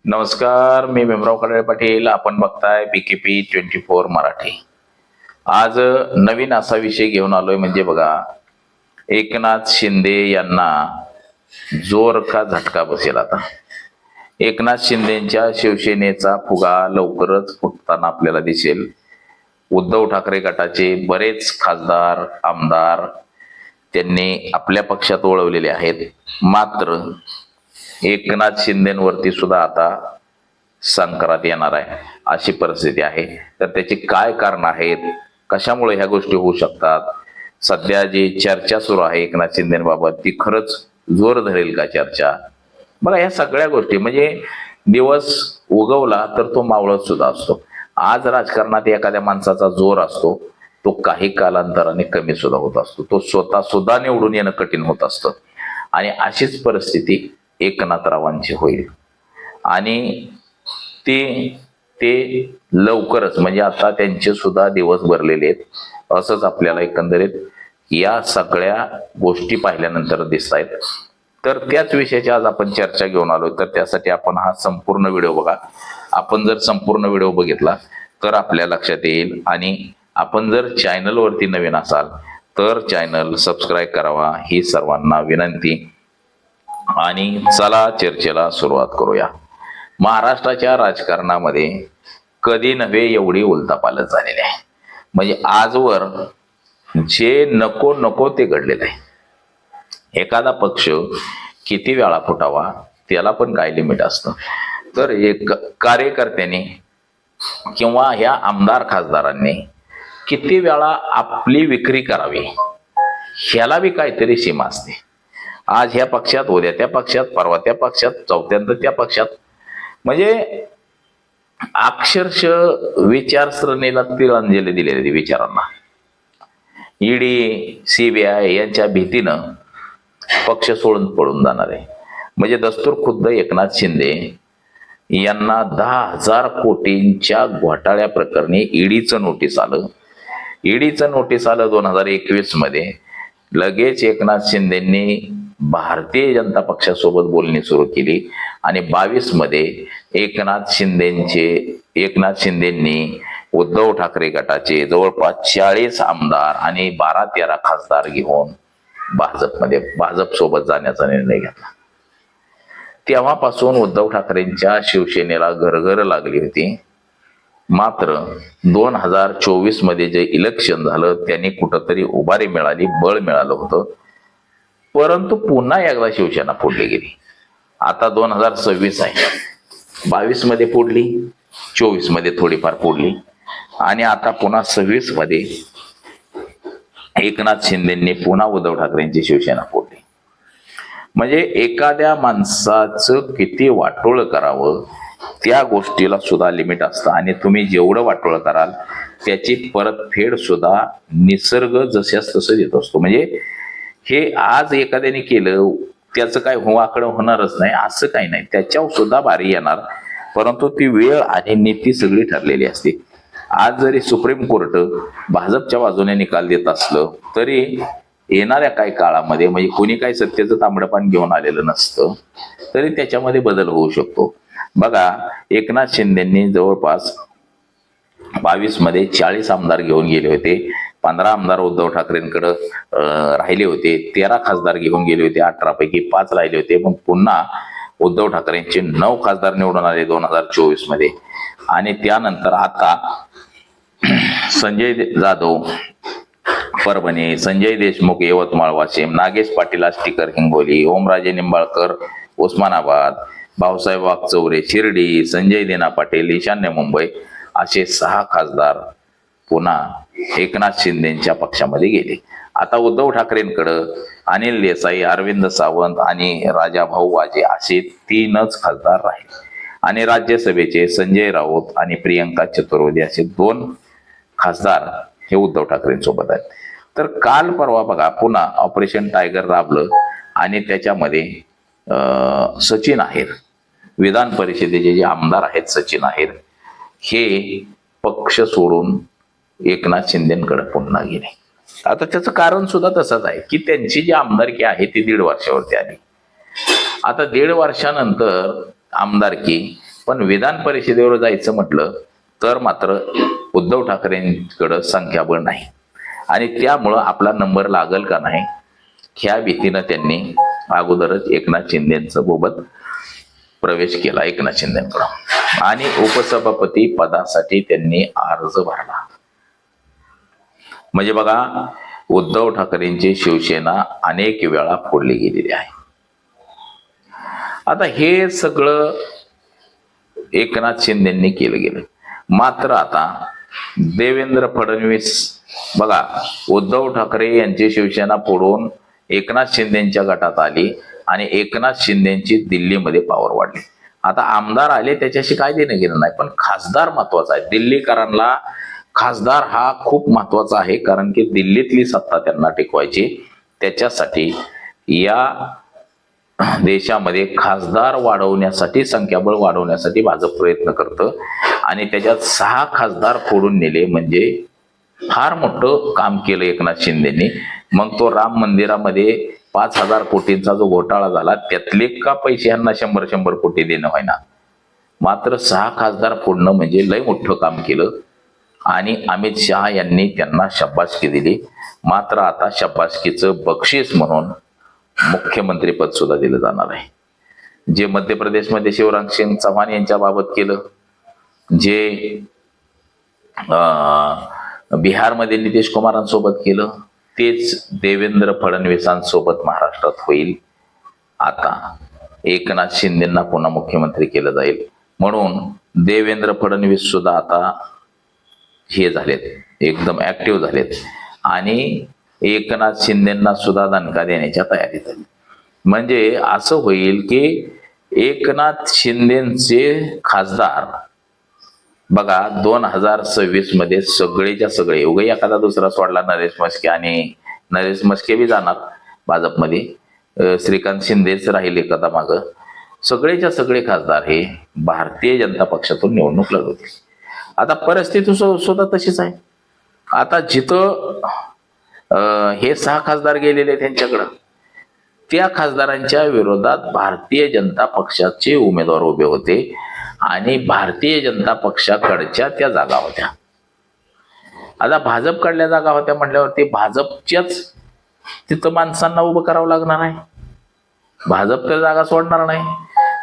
नमस्कार, मी भीमराव खडळे पाटील. आपण बघताय BKP 24 मराठी. आज नवीन असा विषय घेऊन आलोय, म्हणजे बघा, एकनाथ शिंदे यांना जोर का झटका बसेल. आता एकनाथ शिंदेच्या शिवसेनेचा फुगा लवकरच फुटताना आपल्याला दिसेल. उद्धव ठाकरे गटाचे बरेच खासदार आमदार त्यांनी आपल्या पक्षात वळवलेले आहेत. मात्र एकनाथ शिंदेवरती सुद्धा आता संक्रांत येणार आहे अशी परिस्थिती आहे. तर त्याची काय कारण आहेत, कशामुळे ह्या गोष्टी होऊ शकतात, सध्या जी चर्चा सुरू आहे एकनाथ शिंदेबाबत ती खरंच जोर धरेल का चर्चा? बघा, ह्या सगळ्या गोष्टी म्हणजे दिवस उगवला तर तो मावळत सुद्धा असतो. आज राजकारणात एखाद्या माणसाचा जोर असतो, तो काही कालांतराने कमी सुद्धा होत असतो. तो स्वतः सुद्धा निवडून येणं कठीण होत असतं. आणि अशीच परिस्थिती एकनाथरावांची होईल. आणि ते लवकरच, म्हणजे आता त्यांचे सुद्धा दिवस भरलेले आहेत असंच आपल्याला एकंदरीत या सगळ्या गोष्टी पाहिल्यानंतर दिसत आहेत. तर त्याच विषयाची आज आपण चर्चा घेऊन आलो. तर त्यासाठी आपण हा संपूर्ण व्हिडिओ बघा. आपण जर संपूर्ण व्हिडिओ बघितला तर आपल्या लक्षात येईल. आणि आपण जर चॅनलवरती नवीन असाल तर चॅनल सबस्क्राईब करावा ही सर्वांना विनंती. आणि चला चर्चेला सुरुवात करूया. महाराष्ट्राच्या राजकारणामध्ये कधी नव्हे एवढी उलथापालथ झालेली आहे. म्हणजे आजवर जे नको नको ते घडलेलं आहे. एखादा पक्ष किती वेळा फुटावा त्याला पण काय लिमिट असतं. तर एक कार्यकर्त्यांनी किंवा ह्या आमदार खासदारांनी किती वेळा आपली विक्री करावी ह्याला बी काहीतरी सीमा असते. आज ह्या पक्षात, उद्या त्या पक्षात, परवा त्या पक्षात, चौथ्यांदा त्या पक्षात. म्हणजे अक्षरशः विचारसरणीला तिलांजली दिलेली विचारांना. ईडी CBI यांच्या भीतीनं पक्ष सोडून पळून जाणार आहे. म्हणजे दस्तूर खुद्द एकनाथ शिंदे यांना 10,000 कोटींच्या घोटाळ्या प्रकरणी ईडीचं नोटीस आलं. 2021 मध्ये. लगेच एकनाथ शिंदेंनी भारतीय जनता पक्षासोबत बोलणी सुरू केली. आणि 22 मध्ये एकनाथ शिंदेंनी उद्धव ठाकरे गटाचे जवळपास 40 आमदार आणि 12-13 खासदार घेऊन भाजप सोबत जाण्याचा निर्णय घेतला. तेव्हापासून उद्धव ठाकरेंच्या शिवसेनेला घरघर लागली होती. मात्र 2024 मध्ये जे इलेक्शन झालं त्यांनी कुठंतरी उभारी मिळाली, बळ मिळालं होतं. परंतु पुन्हा एकदा शिवसेना फोडली गेली. आता 2026 आहे. 22 मध्ये फोडली, 24 मध्ये थोडीफार फोडली आणि आता पुन्हा 26 मध्ये एकनाथ शिंदेंनी पुन्हा उद्धव ठाकरेंची शिवसेना फोडली. म्हणजे एखाद्या माणसाचं किती वाटोळ करावं त्या गोष्टीला सुद्धा लिमिट असतं. आणि तुम्ही जेवढं वाटोळ कराल त्याची परतफेड सुद्धा निसर्ग जशास तसं देत असतो. म्हणजे हे आज एखाद्याने केलं त्याचं काय वाकडं होणारच नाही असं काही नाही, त्याच्यावर सुद्धा बारी येणार. परंतु ती वेळ आणि नीती सगळी ठरलेली असते. आज जरी सुप्रीम कोर्ट भाजपच्या बाजूने निकाल देत असलं तरी येणाऱ्या काही काळामध्ये, म्हणजे कोणी काही सत्तेचं तांबडपान घेऊन आलेलं नसतं, तरी त्याच्यामध्ये बदल होऊ शकतो. बघा, एकनाथ शिंदेंनी जवळपास 22 मध्ये 40 आमदार घेऊन गेले होते. 15 आमदार उद्धव ठाकरेंकडे राहिले होते. 13 खासदार घेऊन गेले होते. 18 पैकी 5 राहिले होते. पण पुन्हा उद्धव ठाकरेंचे 9 खासदार निवडून आले 2024 मध्ये. आणि त्यानंतर आता संजय जाधव परभणी, संजय देशमुख यवतमाळ वाशिम, नागेश पाटील आष्टीकर हिंगोली, ओमराजे निंबाळकर उस्मानाबाद, भाऊसाहेब वागचौरे शिर्डी, संजय देना पाटील ईशान्य मुंबई, असे 6 खासदार पुन्हा एकनाथ शिंदेच्या पक्षामध्ये गेले. आता उद्धव ठाकरेंकडं अनिल देसाई, अरविंद सावंत आणि राजाभाऊ वाजे असे 3च खासदार राहिले. आणि राज्यसभेचे संजय राऊत आणि प्रियंका चतुर्वेदी असे 2 खासदार हे उद्धव ठाकरेंसोबत आहेत. तर काल परवा बघा पुन्हा ऑपरेशन टायगर राबलं आणि त्याच्यामध्ये सचिन आहेर, विधान परिषदेचे जे आमदार आहेत सचिन आहेर, हे पक्ष सोडून एकनाथ शिंदेकडे पुन्हा गेले. आता त्याचं कारण सुद्धा तसंच आहे की त्यांची जी आमदारकी आहे ती 1.5 वर्षावरती आली. आता 1.5 वर्षानंतर आमदारकी पण विधान परिषदेवर जायचं म्हटलं तर मात्र उद्धव ठाकरेंकडं संख्याबळ नाही आणि त्यामुळं आपला नंबर लागल का नाही ह्या भीतीनं त्यांनी अगोदरच एकनाथ शिंदेचं सोबत प्रवेश केला एकनाथ शिंदेकडं आणि उपसभापती पदासाठी त्यांनी अर्ज भरला. म्हणजे बघा, उद्धव ठाकरेंची शिवसेना अनेक वेळा फोडली गेलेली आहे. आता हे सगळं एकनाथ शिंदेंनी केलं गेलं. मात्र आता देवेंद्र फडणवीस बघा, उद्धव ठाकरे यांची शिवसेना फोडून एकनाथ शिंदेच्या गटात आली आणि एकनाथ शिंदेची दिल्लीमध्ये पॉवर वाढली. आता आमदार आले त्याच्याशी काय देणं घेणं नाही, पण खासदार महत्वाचा आहे. दिल्लीकरांना खासदार हा खूप महत्वाचा आहे, कारण की दिल्लीतली सत्ता त्यांना टिकवायची. त्याच्यासाठी या देशामध्ये खासदार वाढवण्यासाठी, संख्याबळ वाढवण्यासाठी भाजप प्रयत्न करतं आणि त्याच्यात 6 खासदार फोडून नेले. म्हणजे फार मोठं काम केलं एकनाथ शिंदेनी. मग तो राम मंदिरामध्ये 5,000 कोटींचा जो घोटाळा झाला त्यातले का पैसे यांना 100 कोटी देणं व्हायना, मात्र 6 खासदार फोडणं म्हणजे लय मोठं काम केलं आणि अमित शहा यांनी त्यांना शाबासकी दिली. मात्र आता शाबासकीचं बक्षीस म्हणून मुख्यमंत्रीपद सुद्धा दिलं जाणार आहे. जे मध्य प्रदेशमध्ये शिवराज सिंग चौहान यांच्या बाबत केलं, जे बिहारमध्ये नितीश कुमारांसोबत केलं, तेच देवेंद्र फडणवीसांसोबत महाराष्ट्रात होईल. आता एकनाथ शिंदेंना पुन्हा मुख्यमंत्री केलं जाईल म्हणून देवेंद्र फडणवीस सुद्धा आता हे झालेत, एकदम ऍक्टिव्ह झालेत आणि एकनाथ शिंदेंना सुद्धा दणका देण्याच्या तयारीत आहेत. म्हणजे असं होईल की एकनाथ शिंदेचे खासदार बघा 2026 मध्ये सगळेच्या सगळे, उगा एखादा दुसरा सोडला नरेश म्हस्के, आणि नरेश म्हस्के बी जाणार भाजपमध्ये, श्रीकांत शिंदेच राहिले कदा माग, सगळेच्या सगळे खासदार हे भारतीय जनता पक्षातून निवडणूक लढवतील. आता परिस्थिती सुद्धा तशीच आहे. आता जिथं हे 6 खासदार गेलेले त्यांच्याकडं, त्या खासदारांच्या विरोधात भारतीय जनता पक्षाचे उमेदवार उभे होते आणि भारतीय जनता पक्षाकडच्या त्या जागा होत्या. आता भाजपकडल्या जागा होत्या म्हटल्यावरती भाजपच्याच तिथं माणसांना उभं करावं लागणार आहे. भाजप तर जागा सोडणार नाही.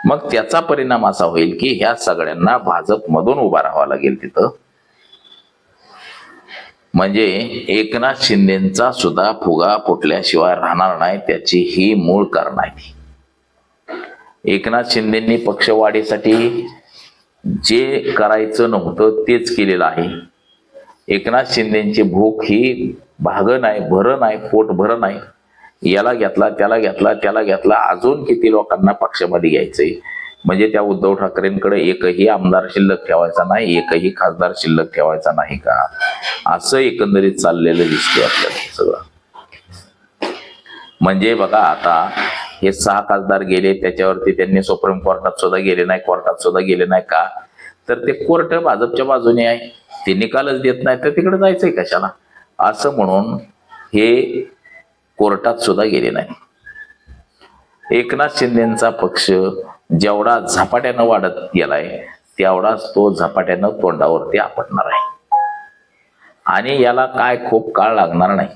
मग त्याचा परिणाम असा होईल की ह्या सगळ्यांना भाजपमधून उभा राहावं लागेल तिथं. म्हणजे एकनाथ शिंदेचा सुद्धा फुगा फुटल्याशिवाय राहणार नाही, त्याची ही मूळ कारण आहे. एकनाथ शिंदेंनी पक्षवाढीसाठी जे करायचं नव्हतं तेच केलेलं आहे. एकनाथ शिंदेची भूक ही भागं नाही, भरं नाही, पोट भरं नाही. याला घेतला, त्याला घेतला, त्याला घेतला, अजून किती लोकांना पक्षामध्ये घ्यायचंय. म्हणजे त्या उद्धव ठाकरेंकडे एकही आमदार शिल्लक ठेवायचा नाही, एकही खासदार शिल्लक ठेवायचा नाही का, असं एकंदरीत चाललेलं दिसतंय आपल्याला सगळं. म्हणजे बघा, आता हे 6 खासदार गेले, त्याच्यावरती त्यांनी सुप्रीम कोर्टात सुद्धा गेले नाही, कोर्टात सुद्धा गेले नाही. का तर ते कोर्ट भाजपच्या बाजूने आहे, ते निकालच देत नाही, तर तिकडे जायचंय कशाला, असं म्हणून हे कोर्टात सुद्धा गेले नाही. एकनाथ शिंदेचा पक्ष जेवढा झपाट्यानं वाढत गेलाय तेवढाच तो झपाट्यानं तोंडावरती आपटणार आहे आणि याला काय खूप काळ लागणार नाही.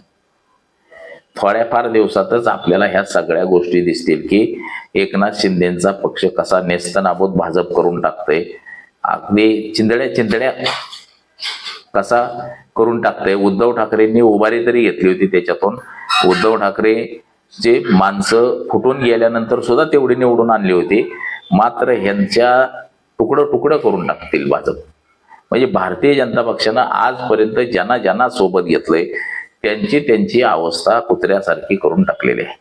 थोड्याफार दिवसातच आपल्याला ह्या सगळ्या गोष्टी दिसतील की एकनाथ शिंदेचा पक्ष कसा नेस्तनाबूत भाजप करून टाकतोय, अगदी चिंधड्या कसा करून टाकतोय. उद्धव ठाकरेंनी उभारी तरी घेतली होती त्याच्यातून. उद्धव ठाकरेचे माणसं फुटून गेल्यानंतर सुद्धा तेवढी निवडून आणली होती. मात्र ह्यांच्या तुकडं करून टाकतील भाजप. म्हणजे भारतीय जनता पक्षानं आजपर्यंत ज्यांना सोबत घेतलंय त्यांची अवस्था कुत्र्यासारखी करून टाकलेली आहे.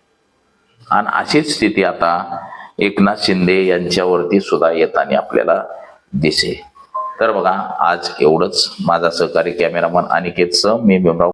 आणि अशीच स्थिती आता एकनाथ शिंदे यांच्यावरती सुद्धा येताना आपल्याला दिसेल. तर बघा, आज एवढंच. माझा सहकारी कॅमेरामन अनिकेत सम, मी भीमराव.